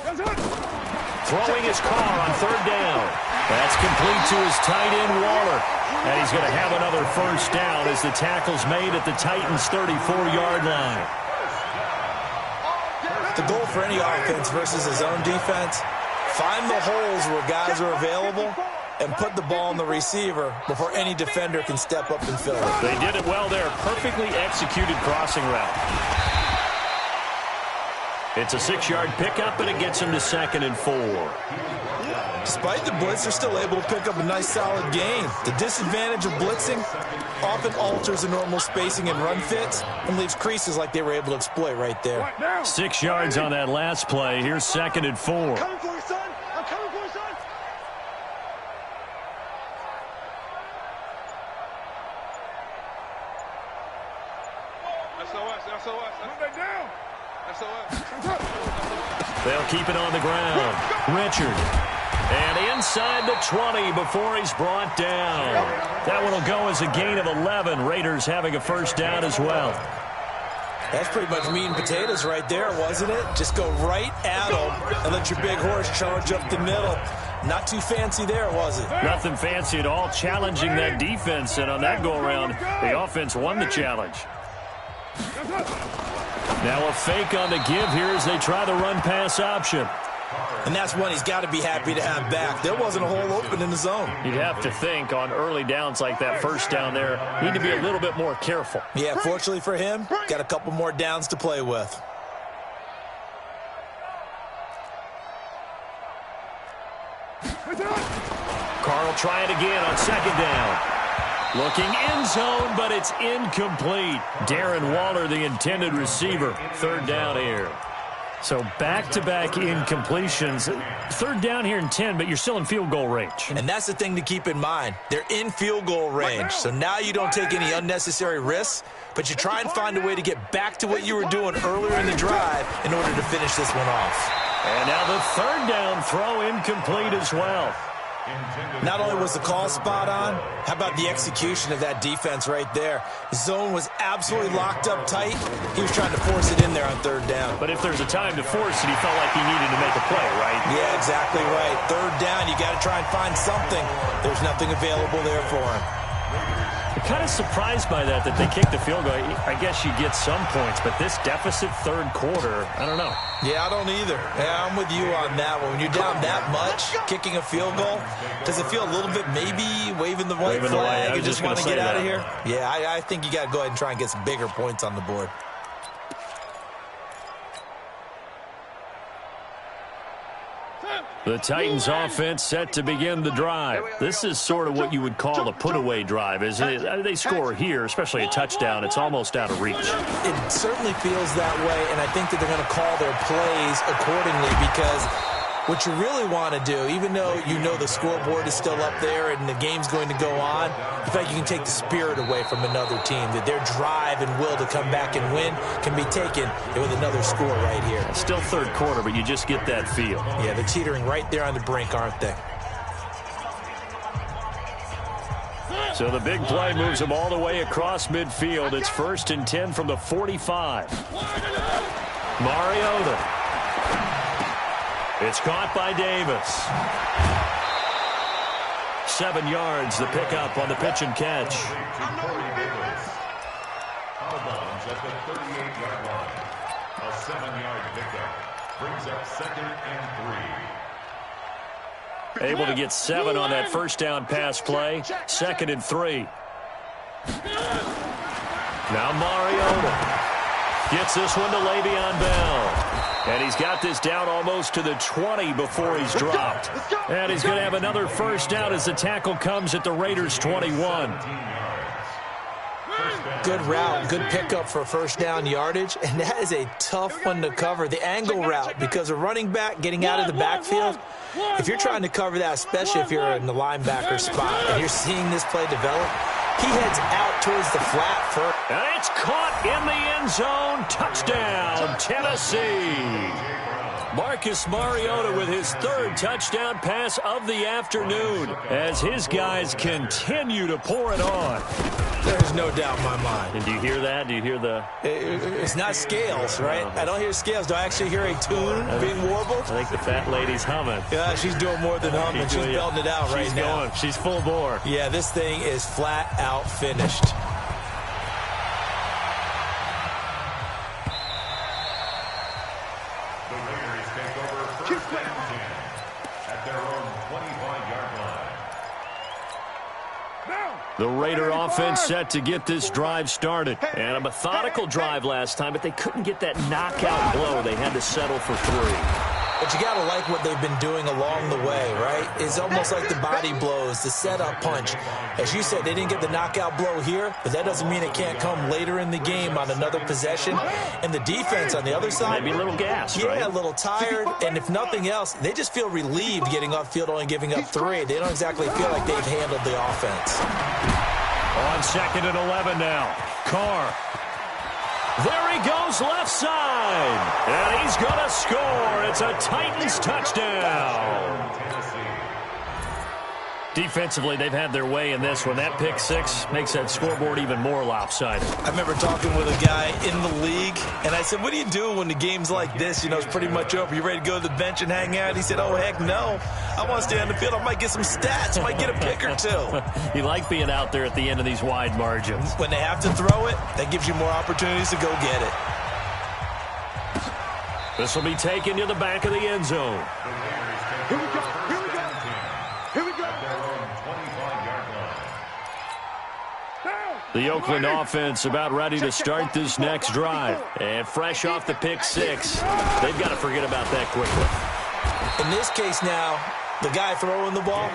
Throwing his car on third down. That's complete to his tight end, Waller. And he's going to have another first down as the tackle's made at the Titans' 34-yard line. The goal for any offense versus his own defense, find the holes where guys are available and put the ball on the receiver before any defender can step up and fill it. They did it well there. Perfectly executed crossing route. It's a 6-yard pickup, and it gets him to 2nd and 4. Despite the blitz, they're still able to pick up a nice, solid gain. The disadvantage of blitzing often alters the normal spacing and run fits and leaves creases like they were able to exploit right there. 6 yards on that last play. Here's 2nd and 4. I'm coming for you, son. I'm coming for you, son. SOS. Move that down. SOS. They'll keep it on the ground. Richard. And inside the 20 before he's brought down. That one will go as a gain of 11. Raiders having a first down as well. That's pretty much meat and potatoes right there, wasn't it? Just go right at them and let your big horse charge up the middle. Not too fancy there, was it? Nothing fancy at all. Challenging that defense, and on that go-around, the offense won the challenge. Now a fake on the give here as they try the run-pass option. And that's one he's got to be happy to have back. There wasn't a hole open in the zone. You'd have to think on early downs like that first down there, need to be a little bit more careful. Yeah, fortunately for him, got a couple more downs to play with. Carl trying again on 2nd down. Looking end zone, but it's incomplete. Darren Waller, the intended receiver. 3rd down here. So back-to-back incompletions. 3rd down here in 10, but you're still in field goal range. And that's the thing to keep in mind. They're in field goal range. So now you don't take any unnecessary risks, but you try and find a way to get back to what you were doing earlier in the drive in order to finish this one off. And now the 3rd down throw incomplete as well. Not only was the call spot on, how about the execution of that defense right there? The zone was absolutely locked up tight. He was trying to force it in there on 3rd down. But if there's a time to force it, he felt like he needed to make a play, right? Yeah, exactly right. 3rd down, you got to try and find something. There's nothing available there for him. I'm kind of surprised by that they kicked the field goal. I guess you get some points, but this deficit 3rd quarter, I don't know. Yeah, I don't either. Yeah, I'm with you on that one. When you're down that much, kicking a field goal, does it feel a little bit maybe waving the white flag and just want to get out of here? Yeah, I think you got to go ahead and try and get some bigger points on the board. The Titans offense set to begin the drive. This is sort of what you would call a put-away drive, isn't it? They score here, especially a touchdown. It's almost out of reach. It certainly feels that way, and I think that they're going to call their plays accordingly because what you really want to do, even though you know the scoreboard is still up there and the game's going to go on, in fact, you can take the spirit away from another team, that their drive and will to come back and win can be taken with another score right here. Still 3rd quarter, but you just get that feel. Yeah, they're teetering right there on the brink, aren't they? So the big play moves them all the way across midfield. It's 1st and 10 from the 45. Mariota. It's caught by Davis. 7 yards, the pickup on the pitch and catch. Out of bounds at the 38-yard line. A 7-yard pickup brings up 2nd and 3. Able to get 7 on that first down pass play. 2nd and 3. Now Mariota gets this one to Le'Veon Bell. And he's got this down almost to the 20 before he's dropped. And he's going to have another first down as the tackle comes at the Raiders' 21. Good route, good pickup for first down yardage, and that is a tough one to cover. The angle route, because a running back getting out of the backfield, if you're trying to cover that, especially if you're in the linebacker spot, and you're seeing this play develop, he heads out towards the flat first. And it's caught in the end zone. Touchdown, Tennessee. Marcus Mariota with his third touchdown pass of the afternoon as his guys continue to pour it on. There's no doubt in my mind. And do you hear that? Do you hear the... It's not scales, right? I don't hear scales. Do I actually hear a tune being warbled? I think the fat lady's humming. Yeah, she's doing more than humming. She's belting it out right now. She's full bore. Yeah, this thing is flat out finished. The Raiders take over first and 10 at their own 25-yard line. The Raider offense set to get this drive started. And a methodical drive last time, but they couldn't get that knockout blow. They had to settle for 3. But you got to like what they've been doing along the way, right? It's almost like the body blows, the setup punch. As you said, they didn't get the knockout blow here, but that doesn't mean it can't come later in the game on another possession. And the defense on the other side, maybe a little gassed, right? Yeah, a little tired. And if nothing else, they just feel relieved getting off field, only giving up 3. They don't exactly feel like they've handled the offense. On 2nd and 11 now. Carr. There he goes left side. And he's going to score. It's a Titans touchdown. Defensively, they've had their way in this one. That pick 6 makes that scoreboard even more lopsided. I remember talking with a guy in the league, and I said, what do you do when the game's like this? You know, it's pretty much over. You ready to go to the bench and hang out? He said, oh, heck no. I want to stay on the field. I might get some stats. Might get a pick or 2. You like being out there at the end of these wide margins. When they have to throw it, that gives you more opportunities to go get it. This will be taken to the back of the end zone. Here we go. Here we go. Here we go. The Oakland offense about ready to start this next drive. And fresh off the pick 6, they've got to forget about that quickly. In this case now, the guy throwing the ball,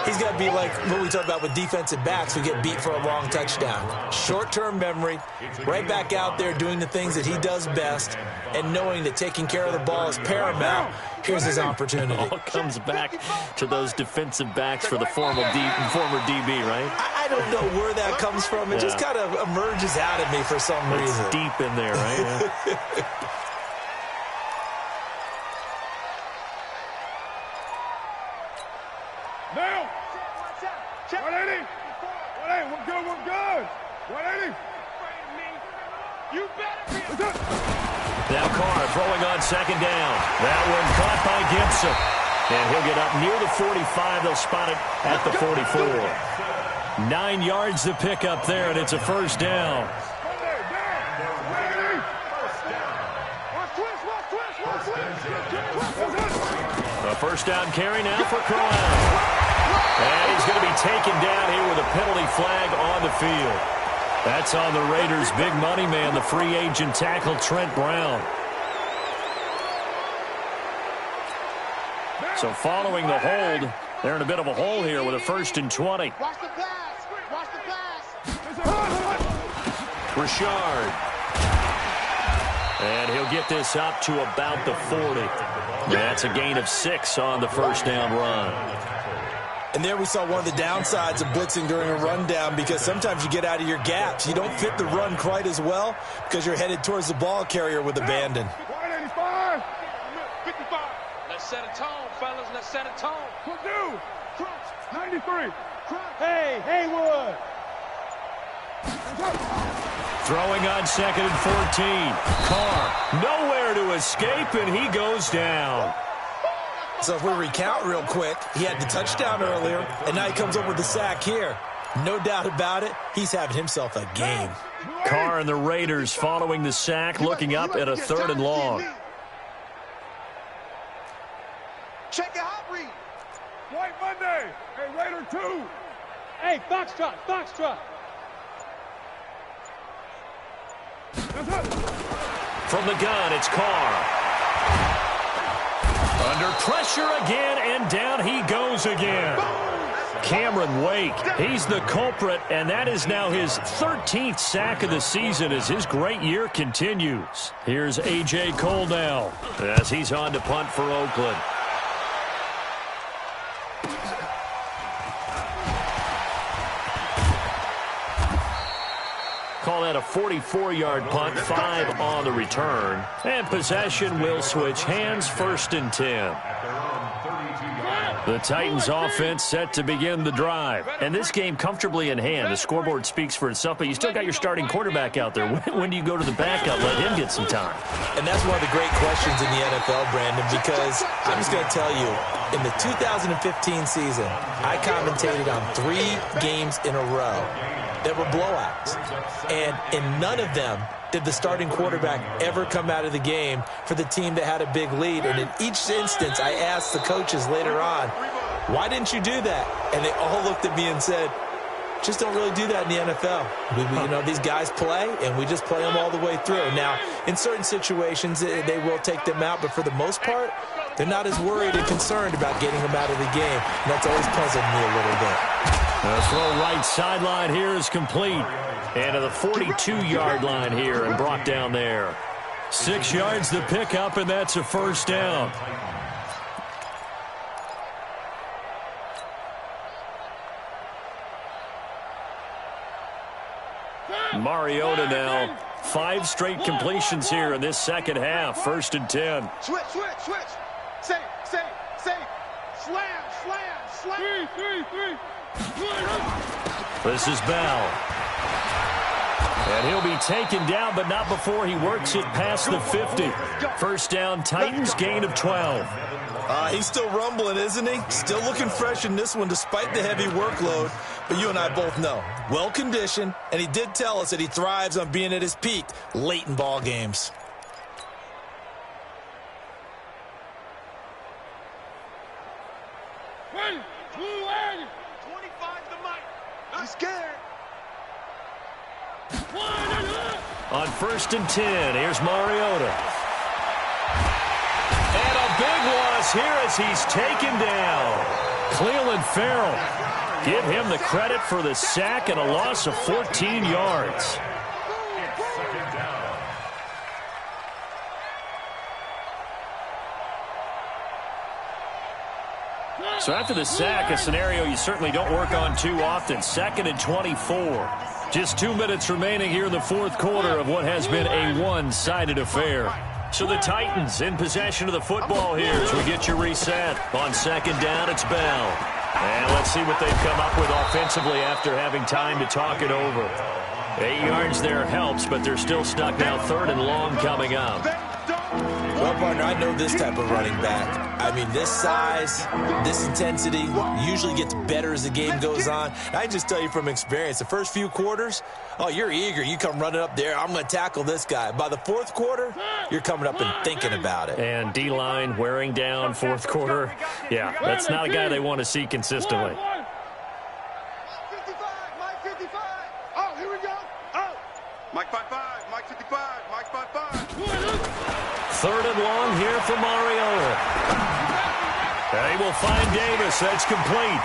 he's got to be like what we talk about with defensive backs who get beat for a long touchdown. Short-term memory, right back out there doing the things that he does best, and knowing that taking care of the ball is paramount. Here's his opportunity. It all comes back to those defensive backs for the former DB, right? I don't know where that comes from. It just kind of emerges out of me for some reason. It's deep in there, right? Yeah. Now! 180! 180, we're good, we're good! 180! You better be Now Carr throwing on 2nd down. That one caught by Gibson. And he'll get up near the 45. They'll spot it at the 44. 9 yards to pick up there, and it's a first down. A first down carry now for Crowell. And he's going to be taken down here with a penalty flag on the field. That's on the Raiders' big money man, the free agent tackle, Trent Brown. So following the hold, they're in a bit of a hole here with a 1st and 20. Watch the pass. Watch the pass. Richard. And he'll get this up to about the 40. That's a gain of 6 on the first down run. And there we saw one of the downsides of blitzing during a rundown, because sometimes you get out of your gaps. You don't fit the run quite as well because you're headed towards the ball carrier with abandon. 185! 55. Let's set a tone, fellas. Let's set a tone. Purdue! 93! Hey, Haywood! Throwing on 2nd and 14. Carr nowhere to escape, and he goes down. So if we recount real quick, he had the touchdown earlier, and now he comes up with the sack here. No doubt about it, he's having himself a game. Carr and the Raiders following the sack, looking up at a 3rd and long. Check your hot read. White Monday! Hey, Raider 2! Hey, Foxtrot! Foxtrot! From the gun, it's Carr. Under pressure again, and down he goes again. Cameron Wake, he's the culprit, and that is now his 13th sack of the season as his great year continues. Here's A.J. Cole now as he's on to punt for Oakland. Call that a 44-yard punt, 5 on the return. And possession will switch hands, 1st and 10. The Titans offense set to begin the drive. And this game comfortably in hand. The scoreboard speaks for itself, but you still got your starting quarterback out there. When do you go to the backup, let him get some time? And that's one of the great questions in the NFL, Brandon, because I'm just going to tell you, in the 2015 season, I commentated on 3 games in a row that were blowouts. And in none of them did the starting quarterback ever come out of the game for the team that had a big lead. And in each instance, I asked the coaches later on, why didn't you do that? And they all looked at me and said, just don't really do that in the NFL. These guys play, and we just play them all the way through. Now, in certain situations, they will take them out, but for the most part, they're not as worried and concerned about getting them out of the game. And that's always puzzled me a little bit. The throw right sideline here is complete. And to the 42-yard line here and brought down there. 6 yards the pickup, and that's a 1st down. Mariota now. 5 straight completions here in this second half. 1st and 10. Switch. Safe. Slam. 3. This is Bell. And he'll be taken down, but not before he works it past the 50. 1st down, Titans, gain of 12. He's still rumbling, isn't he? Still looking fresh in this one despite the heavy workload. But you and I both know, well-conditioned, and he did tell us that he thrives on being at his peak late in ball games. Ready, 2-8. 25 to Mike. He's scared. On 1st and 10, here's Mariota. And a big loss here as he's taken down. Cleveland Farrell. Give him the credit for the sack and a loss of 14 yards. So after the sack, a scenario you certainly don't work on too often. 2nd and 24. Just 2 minutes remaining here in the 4th quarter of what has been a one-sided affair. So the Titans in possession of the football here as we get you reset. On 2nd down, it's Bell. And let's see what they've come up with offensively after having time to talk it over. 8 yards there helps, but they're still stuck now. 3rd and long coming up. Well, partner, I know this type of running back. I mean, this size, this intensity usually gets better as the game goes on. I just tell you from experience, the first few quarters, oh, you're eager. You come running up there, I'm going to tackle this guy. By the 4th quarter, you're coming up and thinking about it. And D-line wearing down 4th quarter. Yeah, that's not a guy they want to see consistently. 55, Mike 55. Oh, here we go. Oh. Mike 55, Mike 55, Mike 55. 3rd and long here for Mariota. And he will find Davis. That's complete.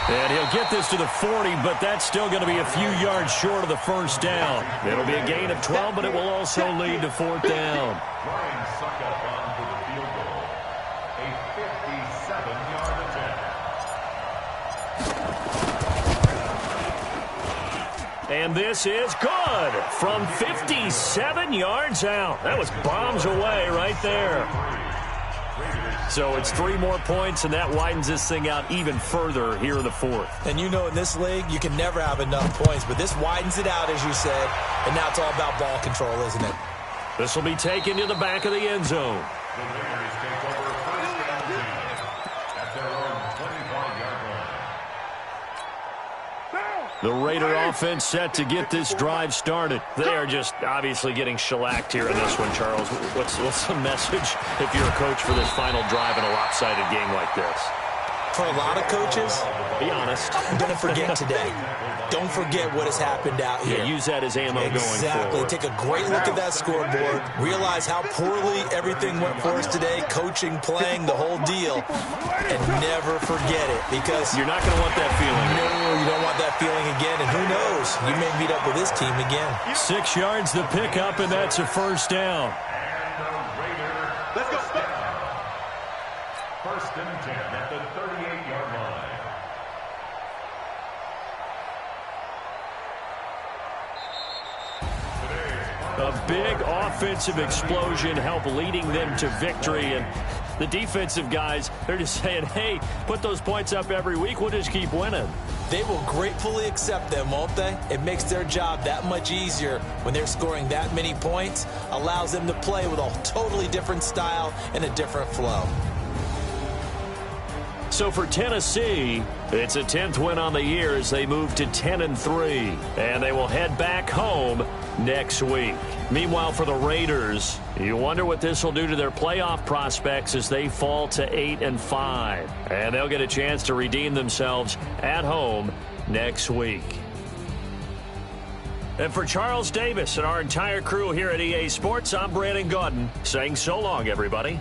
And he'll get this to the 40, but that's still going to be a few yards short of the 1st down. It'll be a gain of 12, but it will also lead to 4th down. Brian Suckup on for the field goal. A 57-yard attempt. And this is good from 57 yards out. That was bombs away right there. So it's 3 more points, and that widens this thing out even further here in the 4th. And you know in this league, you can never have enough points, but this widens it out, as you said, and now it's all about ball control, isn't it? This will be taken to the back of the end zone. The Raiders take over 1st and 10 at their own 25-yard line. The Raider offense set to get this drive started. They are just obviously getting shellacked here in this one, Charles. What's the message if you're a coach for this final drive in a lopsided game like this? For a lot of coaches, be honest. Don't forget today. Don't forget what has happened out here. Yeah, use that as ammo going forward. Exactly. Take a great look at that scoreboard. Realize how poorly everything went for us today. Coaching, playing, the whole deal. And never forget it, because you're not going to want that feeling. No, you don't want that feeling again. And who knows? You may meet up with this team again. 6 yards the pickup, and that's a 1st down. Let's go. 1st and 10 at the 38-yard line. A big offensive explosion helped leading them to victory. And the defensive guys, they're just saying, hey, put those points up every week. We'll just keep winning. They will gratefully accept them, won't they? It makes their job that much easier when they're scoring that many points. Allows them to play with a totally different style and a different flow. So for Tennessee, it's a 10th win on the year as they move to 10-3. And they will head back home next week. Meanwhile, for the Raiders, you wonder what this will do to their playoff prospects as they fall to 8-5. And they'll get a chance to redeem themselves at home next week. And for Charles Davis and our entire crew here at EA Sports, I'm Brandon Gaudin saying so long, everybody.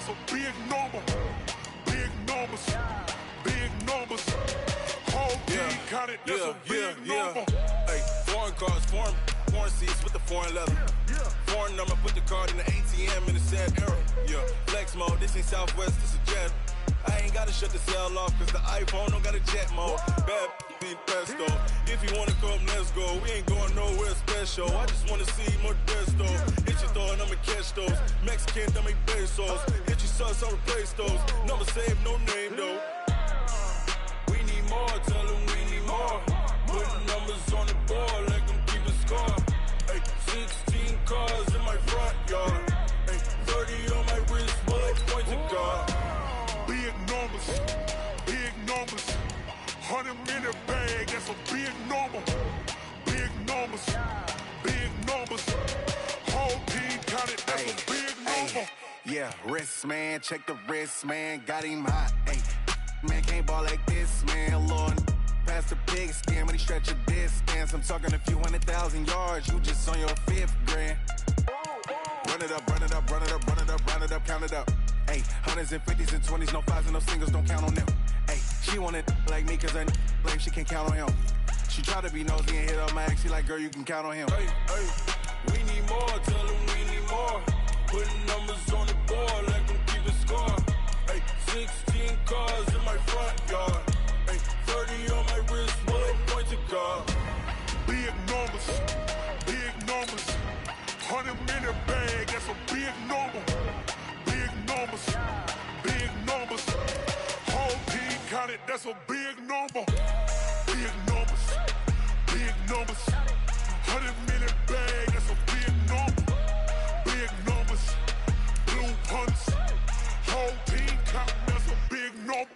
that's a big number. Big numbers, big numbers. Whole team counted, that's a big number. Hey, foreign cars, foreign seats with the foreign leather. Foreign number, put the card in the ATM in the sad era. Yeah, flex mode, this ain't Southwest, this a jet. I ain't gotta shut the cell off, cause the iPhone don't got a jet mode. Bad need pesto. If you wanna come, let's go. We ain't going nowhere special. I just wanna see more desto. Hit your throw and I'ma catch those. Mexican, don't make pesos. Hit your sauce, I'll replace those. Number save, no name though. We need more, tell them we need more. Putting numbers on the board, like them keep a score. Hey, 16 cars in my front yard. Hey, 30 on my wrist, bullet points of God. Big numbers, big numbers. 100 minute bag, that's a big number. Big numbers, big numbers. Whole team counted, that's a big number. Yeah, wrist man, check the wrist man, got him hot. Ay, man can't ball like this, man. Lord, past the pig skin when he stretch a distance. I'm talking a few 100,000 yards, you just on your 5th grand. Run it up, run it up, run it up, run it up, run it up, count it up. Ay, hundreds and 50s and 20s, no 5s and no singles, don't count on them. Ay, she want it like me, cause her blame, she can't count on him. She try to be nosy and hit up my ex, she like, girl, you can count on him. Hey, hey, we need more, tell them we need more. Putting numbers on the board, like them keep a score. Hey, 16 cars in my front yard. Hey, 30 on my wrist, bullet points of God. Big numbers, big numbers. 100 minute bag, that's a big number. Big numbers, big numbers. Whole team counted, that's a big number. Big numbers, big numbers. 100 minute bag, that's a big number. Big numbers, blue hunts. Whole team counting, that's a big number.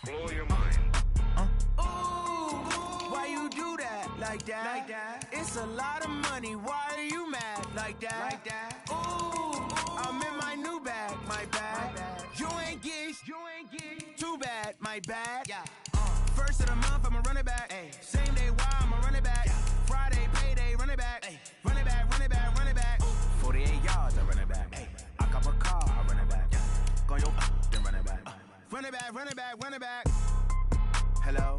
Blow your mind. Ooh, why you do that? Like that? It's a lot of money. Why are you mad? Like that? Ooh, I'm in my new bag. My bag. You ain't getting too bad. My bad. Yeah. First of the month, I'ma run it back. Ay. Same day, why I'ma run it back. Yeah. Friday, payday, run it back. Ay. Run it back, run it back, run it back. 48 yards, I run it back. Ay. I cop a car, I run it back. Yeah. Go yo, then run it back. Run it back, run it back, run it back. Hello?